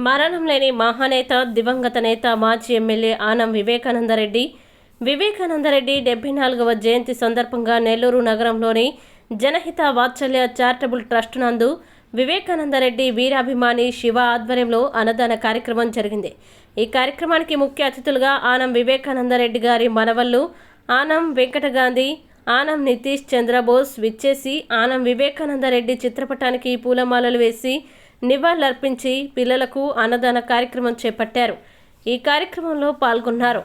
మరణం లేని మహానేత దివంగత నేత మాజీ ఎమ్మెల్యే ఆనం వివేకానందరెడ్డి 74వ జయంతి సందర్భంగా నెల్లూరు నగరంలోని జనహిత వాత్సల్య చారిటబుల్ ట్రస్ట్ నందు వివేకానందరెడ్డి వీరాభిమాని శివ ఆధ్వర్యంలో అన్నదాన కార్యక్రమం జరిగింది. ఈ కార్యక్రమానికి ముఖ్య అతిథులుగా ఆనం వివేకానందరెడ్డి గారి మనవళ్లు ఆనం వెంకటగాంధీ, ఆనం నితీష్ చంద్రబోస్ విచ్చేసి ఆనం వివేకానందరెడ్డి చిత్రపటానికి పూలమాలలు వేసి నివాళులర్పించి పిల్లలకు అన్నదాన కార్యక్రమం చేపట్టారు. ఈ కార్యక్రమంలో పాల్గొన్నారు.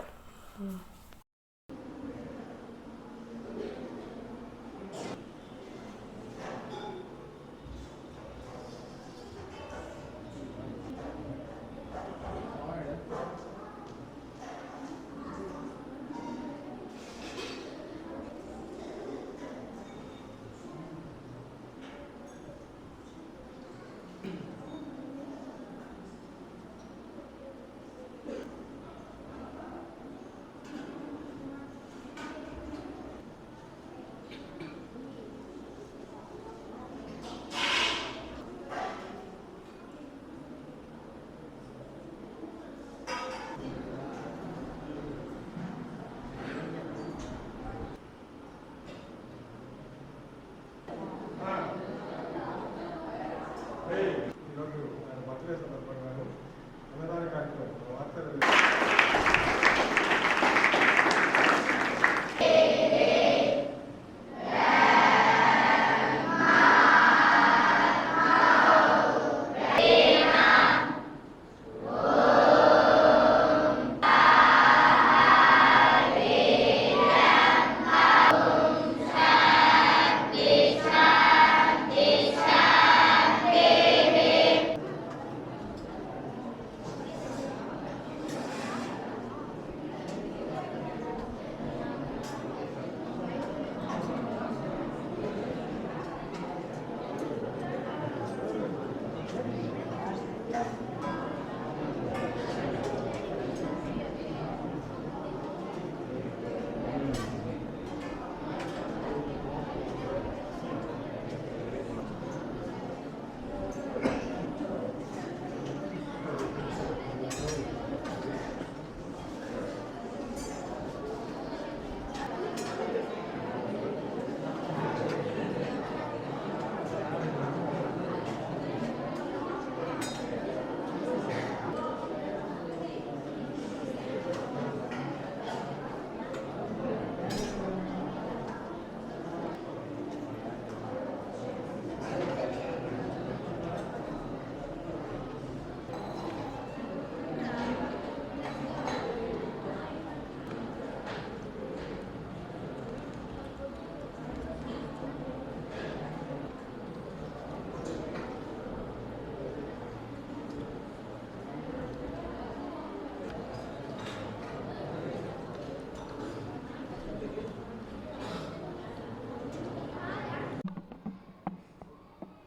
ఈరోజు ఆయన బర్త్డే సందర్భంగా అన్నదాన కార్యక్రమం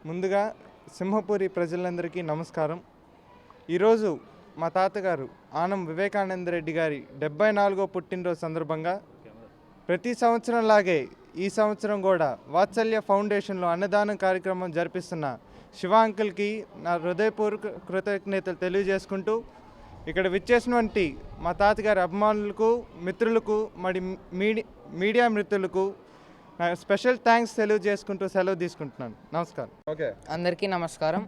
ముందుగా సింహపురి ప్రజలందరికీ నమస్కారం. ఈరోజు మా తాతగారు ఆనం వివేకానందరెడ్డి గారి 74వ పుట్టినరోజు సందర్భంగా ప్రతి సంవత్సరంలాగే ఈ సంవత్సరం కూడా వాత్సల్య ఫౌండేషన్లో అన్నదానం కార్యక్రమం జరిపిస్తున్న శివ అంకుల్కి నా హృదయపూర్వక కృతజ్ఞతలు తెలియజేసుకుంటూ ఇక్కడ విచ్చేసినటువంటి మా తాతగారి అభిమానులకు, మిత్రులకు, మరి మీడియా మిత్రులకు స్పెషల్ థ్యాంక్స్ తెలియజేసుకుంటూ సెలవు తీసుకుంటున్నాను. నమస్కారం. అందరికీ నమస్కారం.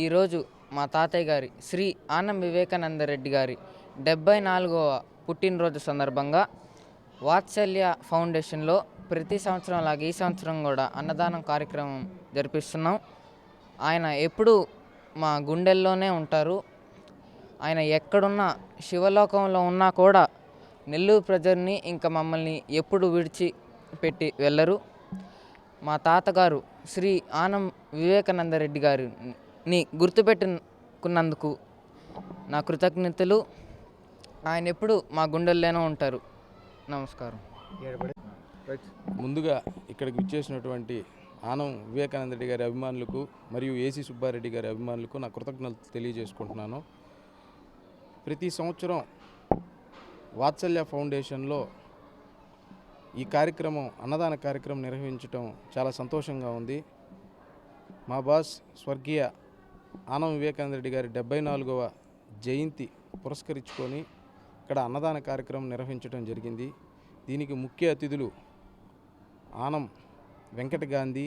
ఈరోజు మా తాతయ్య గారి శ్రీ ఆనం వివేకానందరెడ్డి గారి 74వ పుట్టినరోజు సందర్భంగా వాత్సల్య ఫౌండేషన్లో ప్రతి సంవత్సరం లాగా ఈ సంవత్సరం కూడా అన్నదానం కార్యక్రమం జరిపిస్తున్నాం. ఆయన ఎప్పుడూ మా గుండెల్లోనే ఉంటారు. ఆయన ఎక్కడున్నా శివలోకంలో ఉన్నా కూడా నెల్లూరు ప్రజల్ని ఇంకా మమ్మల్ని ఎప్పుడు విడిచిపెట్టి వెళ్ళరు. మా తాతగారు శ్రీ ఆనం వివేకానందరెడ్డి గారిని గుర్తుపెట్టుకున్నందుకు నా కృతజ్ఞతలు. ఆయన ఎప్పుడు మా గుండెల్లోనే ఉంటారు. నమస్కారం. ముందుగా ఇక్కడికి విచ్చేసినటువంటి ఆనం వివేకానందరెడ్డి గారి అభిమానులకు మరియు ఏసీ సుబ్బారెడ్డి గారి అభిమానులకు నా కృతజ్ఞతలు తెలియజేసుకుంటున్నాను. ప్రతి సంవత్సరం వాత్సల్య ఫౌండేషన్లో ఈ కార్యక్రమం అన్నదాన కార్యక్రమం నిర్వహించడం చాలా సంతోషంగా ఉంది. మా బాస్ స్వర్గీయ ఆనం వివేకానందరెడ్డి గారి 74వ జయంతి పురస్కరించుకొని ఇక్కడ అన్నదాన కార్యక్రమం నిర్వహించడం జరిగింది. దీనికి ముఖ్య అతిథులు ఆనం వెంకట గాంధీ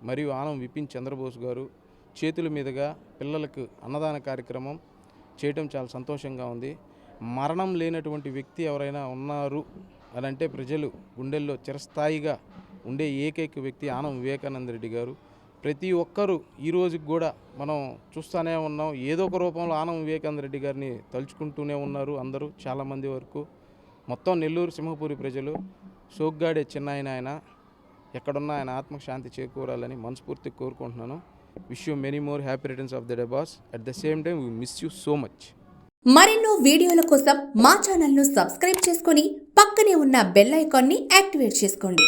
మరియు ఆనం విపిన్ చంద్రబోస్ గారు చేతుల మీదుగా పిల్లలకు అన్నదాన కార్యక్రమం చేయటం చాలా సంతోషంగా ఉంది. మరణం లేనటువంటి వ్యక్తి ఎవరైనా ఉన్నారు అని అంటే ప్రజలు గుండెల్లో చిరస్థాయిగా ఉండే ఏకైక వ్యక్తి ఆనం వివేకానంద రెడ్డి గారు. ప్రతి ఒక్కరూ ఈ రోజుకి కూడా మనం చూస్తూనే ఉన్నాం, ఏదో ఒక రూపంలో ఆనం వివేకానంద రెడ్డి గారిని తలుచుకుంటూనే ఉన్నారు అందరూ, చాలామంది వరకు. మొత్తం నెల్లూరు సింహపూరి ప్రజలు సోగ్గాడే చిన్నాయన ఆయన ఎక్కడున్నా ఆయన ఆత్మకు శాంతి చేకూరాలని మనస్ఫూర్తిగా కోరుకుంటున్నాను. Wish you many more happy returns of the day boss. At the same time we miss you so much. మరెన్నో వీడియోల కోసం మా ఛానల్ను సబ్స్క్రైబ్ చేసుకొని పక్కనే ఉన్న బెల్ ఐకాన్ని యాక్టివేట్ చేసుకోండి.